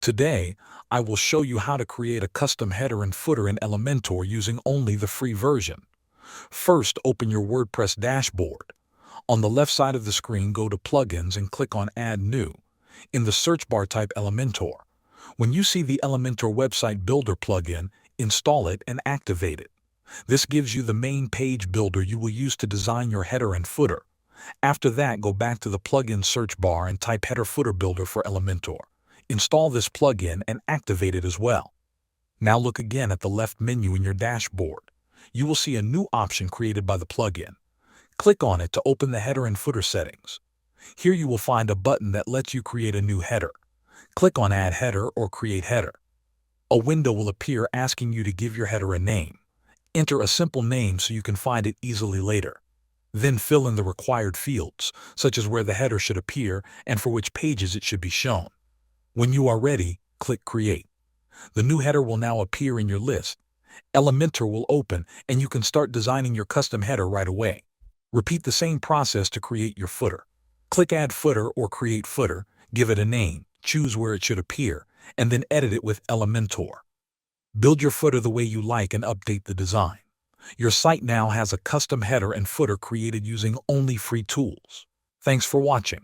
Today, I will show you how to create a custom header and footer in Elementor using only the free version. First, open your WordPress dashboard. On the left side of the screen, go to Plugins and click on Add New. In the search bar, type Elementor. When you see the Elementor Website Builder plugin, install it and activate it. This gives you the main page builder you will use to design your header and footer. After that, go back to the plugin search bar and type Header Footer Builder for Elementor. Install this plugin and activate it as well. Now look again at the left menu in your dashboard. You will see a new option created by the plugin. Click on it to open the header and footer settings. Here you will find a button that lets you create a new header. Click on Add Header or Create Header. A window will appear asking you to give your header a name. Enter a simple name so you can find it easily later. Then fill in the required fields, such as where the header should appear and for which pages it should be shown. When you are ready, click Create. The new header will now appear in your list. Elementor will open and you can start designing your custom header right away. Repeat the same process to create your footer. Click Add Footer or Create Footer, give it a name, choose where it should appear, and then edit it with Elementor. Build your footer the way you like and update the design. Your site now has a custom header and footer created using only free tools. Thanks for watching.